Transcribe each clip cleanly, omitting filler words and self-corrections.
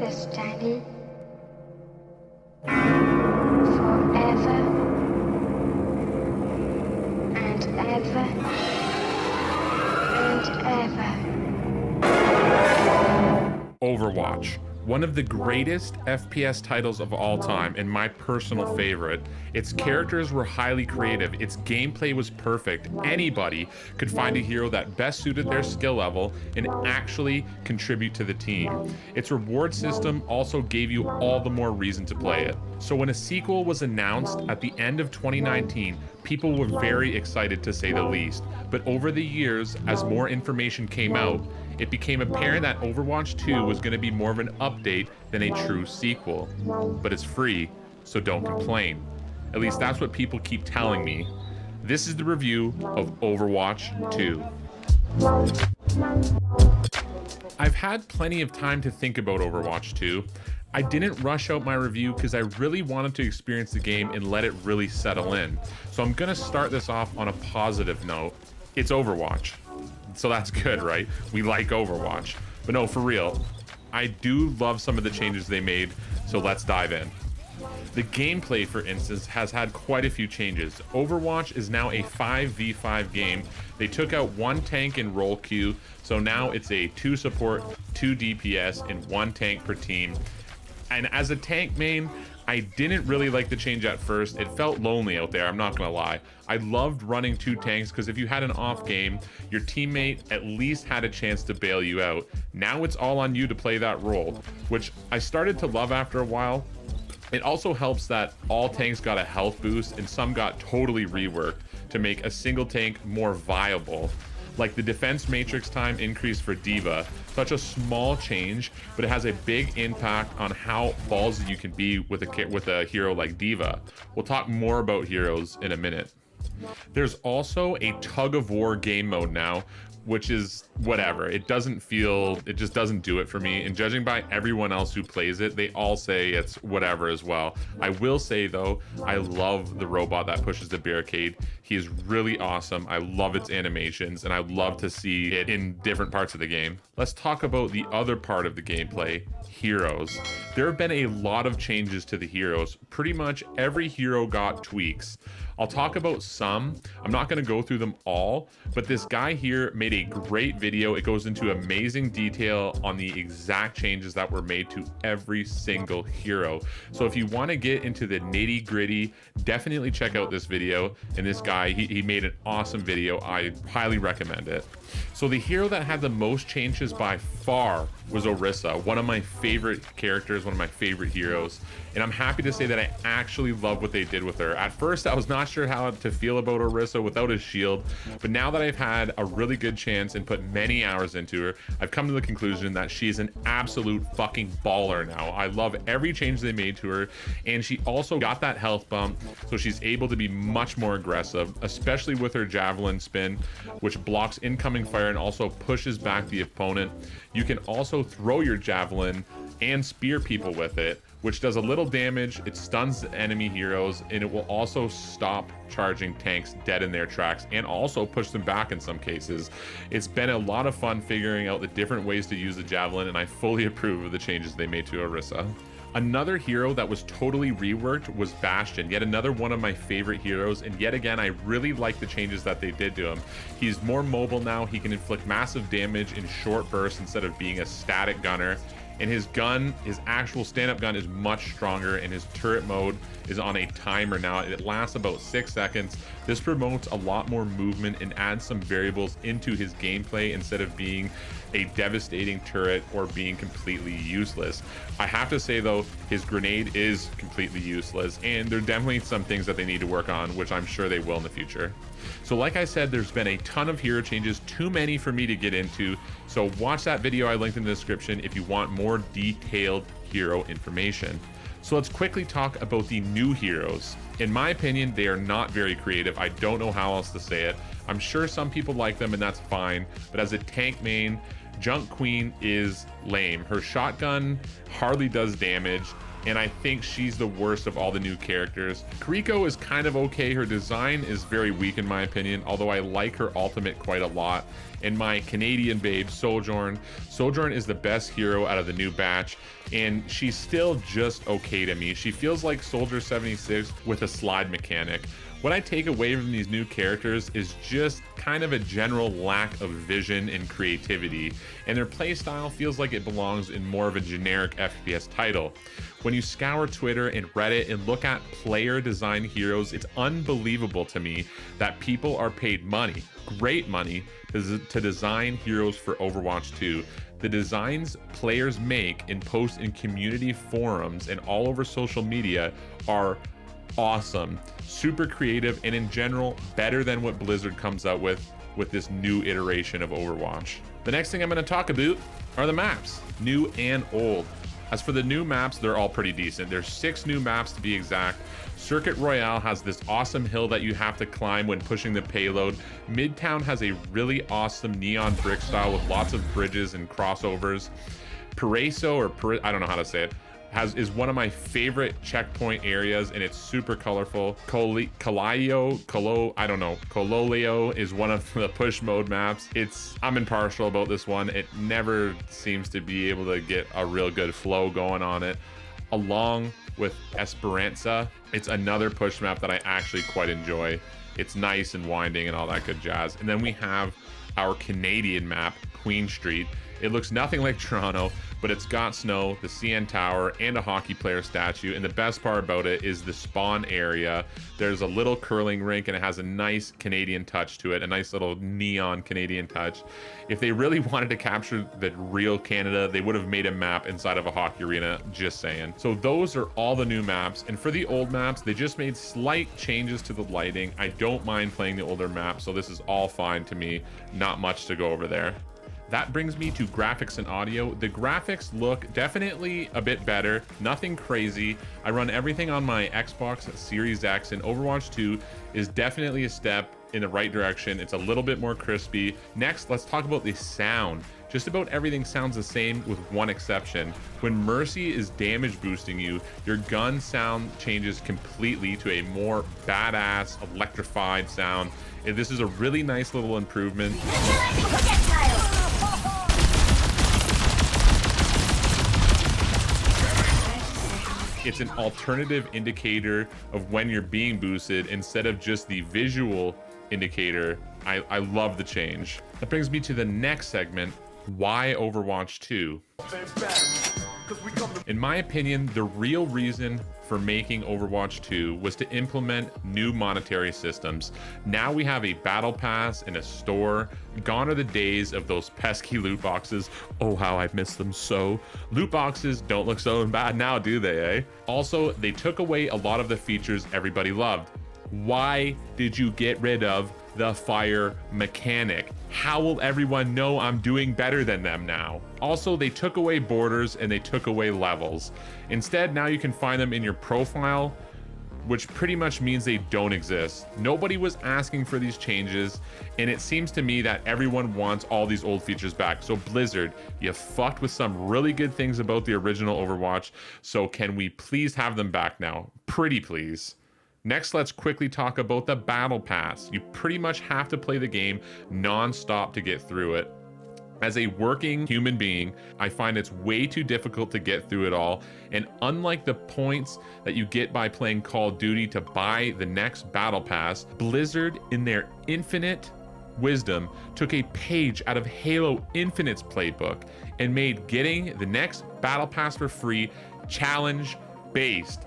this journey forever and ever and ever. Overwatch, one of the greatest FPS titles of all time and my personal favorite. Its characters were highly creative, its gameplay was perfect. Anybody could find a hero that best suited their skill level and actually contribute to the team. Its reward system also gave you all the more reason to play it. So when a sequel was announced at the end of 2019, people were very excited to say the least. But over the years, as more information came out, it became apparent that Overwatch 2 was going to be more of an update than a true sequel. But it's free, so don't complain. At least that's what people keep telling me. This is the review of Overwatch 2. I've had plenty of time to think about Overwatch 2. I didn't rush out my review because I really wanted to experience the game and let it really settle in. So I'm gonna start this off on a positive note. It's Overwatch. So that's good, right? We like Overwatch. But no, for real, I do love some of the changes they made, so let's dive in. The gameplay, for instance, has had quite a few changes. Overwatch is now a 5v5 game. They took out one tank in role queue, so now it's a 2 support, 2 DPS, and 1 tank per team. And as a tank main, I didn't really like the change at first. It felt lonely out there, I'm not gonna lie. I loved running 2 tanks because if you had an off game, your teammate at least had a chance to bail you out. Now it's all on you to play that role, which I started to love after a while. It also helps that all tanks got a health boost and some got totally reworked to make a single tank more viable. Like the defense matrix time increase for D.Va, such a small change, but it has a big impact on how ballsy you can be with a hero like D.Va. We'll talk more about heroes in a minute. There's also a tug of war game mode now, which is whatever. It just doesn't do it for me. And judging by everyone else who plays it, they all say it's whatever as well. I will say though, I love the robot that pushes the barricade. He is really awesome. I love its animations and I'd love to see it in different parts of the game. Let's talk about the other part of the gameplay, heroes. There have been a lot of changes to the heroes. Pretty much every hero got tweaks. I'll talk about some. I'm not going to go through them all, but this guy here made a great video. It goes into amazing detail on the exact changes that were made to every single hero. So if you want to get into the nitty gritty, definitely check out this video. And this guy, he made an awesome video. I highly recommend it. So the hero that had the most changes by far was Orisa, one of my favorite characters, one of my favorite heroes. And I'm happy to say that I actually love what they did with her. At first, I was not sure how to feel about Orisa without his shield, but now that I've had a really good chance and put many hours into her, I've come to the conclusion that she is an absolute fucking baller now. I love every change they made to her, and she also got that health bump, so she's able to be much more aggressive, especially with her javelin spin, which blocks incoming fire and also pushes back the opponent. You can also throw your javelin and spear people with it, which does a little damage. It stuns enemy heroes, and it will also stop charging tanks dead in their tracks and also push them back in some cases. It's been a lot of fun figuring out the different ways to use the javelin, and I fully approve of the changes they made to Orisa. Another hero that was totally reworked was Bastion, yet another one of my favorite heroes, and yet again I really like the changes that they did to him. He's more mobile now, he can inflict massive damage in short bursts instead of being a static gunner. And his gun, his actual stand-up gun is much stronger, and his turret mode is on a timer now. It lasts about 6 seconds. This promotes a lot more movement and adds some variables into his gameplay instead of being a devastating turret or being completely useless. I have to say though, his grenade is completely useless, and there are definitely some things that they need to work on, which I'm sure they will in the future. So like I said, there's been a ton of hero changes, too many for me to get into. So watch that video I linked in the description if you want more detailed hero information. So let's quickly talk about the new heroes. In my opinion, they are not very creative. I don't know how else to say it. I'm sure some people like them and that's fine, but as a tank main, Junk Queen is lame. Her shotgun hardly does damage. and I think she's the worst of all the new characters. KarQ is kind of okay. Her design is very weak in my opinion, although I like her ultimate quite a lot. And my Canadian babe, Sojourn. Sojourn is the best hero out of the new batch, and she's still just okay to me. She feels like Soldier 76 with a slide mechanic. What I take away from these new characters is just kind of a general lack of vision and creativity, and their playstyle feels like it belongs in more of a generic FPS title. When you scour Twitter and Reddit and look at player design heroes, it's unbelievable to me that people are paid money, great money, to design heroes for Overwatch 2. The designs players make and post in community forums and all over social media are awesome, super creative, and in general better than what Blizzard comes out with this new iteration of Overwatch. The next thing I'm going to talk about are the maps, new and old. As for the new maps, they're all pretty decent. There's 6 new maps to be exact. Circuit Royale has this awesome hill that you have to climb when pushing the payload. Midtown has a really awesome neon brick style with lots of bridges and crossovers. Paraiso, I don't know how to say it, is one of my favorite checkpoint areas, and it's super colorful. Cololio is one of the push mode maps. I'm impartial about this one. It never seems to be able to get a real good flow going on it. Along with Esperanza, it's another push map that I actually quite enjoy. It's nice and winding and all that good jazz. And then we have our Canadian map, Queen Street. It looks nothing like Toronto, but it's got snow, the CN Tower, and a hockey player statue. And the best part about it is the spawn area. There's a little curling rink, and it has a nice Canadian touch to it, a nice little neon Canadian touch. If they really wanted to capture the real Canada, they would have made a map inside of a hockey arena, just saying. So those are all the new maps. And for the old maps, they just made slight changes to the lighting. I don't mind playing the older maps, so this is all fine to me. Not much to go over there. That brings me to graphics and audio. The graphics look definitely a bit better, nothing crazy. I run everything on my Xbox Series X, and Overwatch 2 is definitely a step in the right direction. It's a little bit more crispy. Next, let's talk about the sound. Just about everything sounds the same with one exception. When Mercy is damage boosting you, your gun sound changes completely to a more badass, electrified sound. And this is a really nice little improvement. It's an alternative indicator of when you're being boosted instead of just the visual indicator. I love the change. That brings me to the next segment, why Overwatch 2? In my opinion, the real reason for making Overwatch 2 was to implement new monetary systems. Now we have a battle pass and a store. Gone are the days of those pesky loot boxes. Oh, how I miss them so. Loot boxes don't look so bad now, do they, eh? Also, they took away a lot of the features everybody loved. Why did you get rid of the fire mechanic? How will everyone know I'm doing better than them now? Also, they took away borders and they took away levels. Instead, now you can find them in your profile, which pretty much means they don't exist. Nobody was asking for these changes, and it seems to me that everyone wants all these old features back. So Blizzard, you fucked with some really good things about the original Overwatch, so can we please have them back now? Pretty please. Next, let's quickly talk about the Battle Pass. You pretty much have to play the game non-stop to get through it. As a working human being, I find it's way too difficult to get through it all, and unlike the points that you get by playing Call of Duty to buy the next Battle Pass, Blizzard, in their infinite wisdom, took a page out of Halo Infinite's playbook and made getting the next Battle Pass for free challenge-based.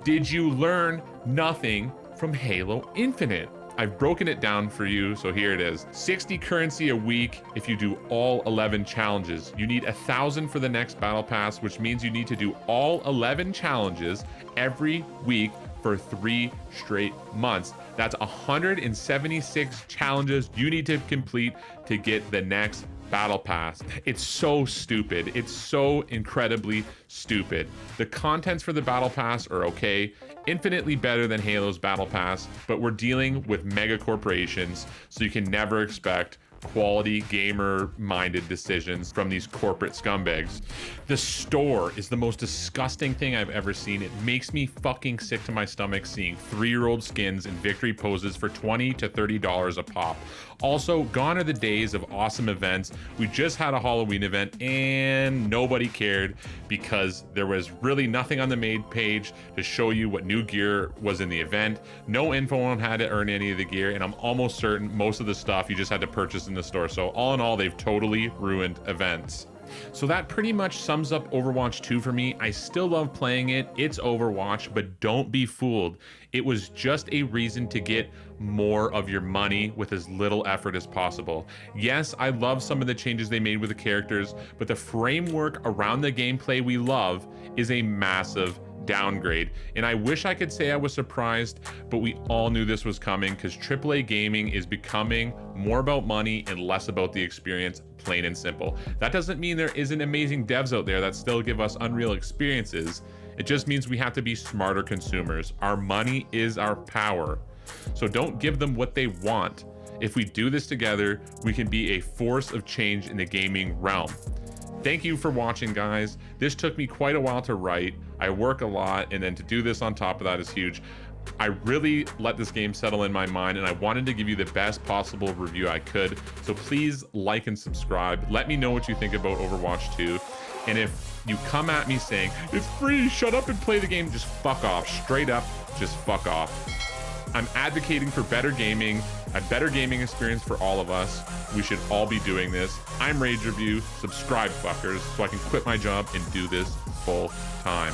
Did you learn nothing from Halo Infinite? I've broken it down for you, so here it is. 60 currency a week if you do all 11 challenges. You need 1,000 for the next Battle Pass, which means you need to do all 11 challenges every week for 3 straight months. That's 176 challenges you need to complete to get the next Battle Pass. It's so stupid. It's so incredibly stupid. The contents for the Battle Pass are okay, infinitely better than Halo's Battle Pass, but we're dealing with mega corporations, so you can never expect quality gamer minded decisions from these corporate scumbags. The store is the most disgusting thing I've ever seen. It makes me fucking sick to my stomach seeing 3-year-old skins and victory poses for $20 to $30 a pop. Also, gone are the days of awesome events. We just had a Halloween event and nobody cared because there was really nothing on the main page to show you what new gear was in the event. No info on how to earn any of the gear, and I'm almost certain most of the stuff you just had to purchase in the store. So all in all, they've totally ruined events. So that pretty much sums up Overwatch 2 for me. I still love playing it. It's Overwatch, but don't be fooled. It was just a reason to get more of your money with as little effort as possible. Yes, I love some of the changes they made with the characters, but the framework around the gameplay we love is a massive downgrade. And I wish I could say I was surprised, but we all knew this was coming because AAA gaming is becoming more about money and less about the experience, plain and simple. That doesn't mean there isn't amazing devs out there that still give us unreal experiences. It just means we have to be smarter consumers. Our money is our power. So don't give them what they want. If we do this together, we can be a force of change in the gaming realm. Thank you for watching, guys. This took me quite a while to write. I work a lot, and then to do this on top of that is huge. I really let this game settle in my mind, and I wanted to give you the best possible review I could. So please like and subscribe. Let me know what you think about Overwatch 2. And if you come at me saying, it's free, shut up and play the game, just fuck off. Straight up, just fuck off. I'm advocating for better gaming, a better gaming experience for all of us. We should all be doing this. I'm Rage Review. Subscribe, fuckers, so I can quit my job and do this full time.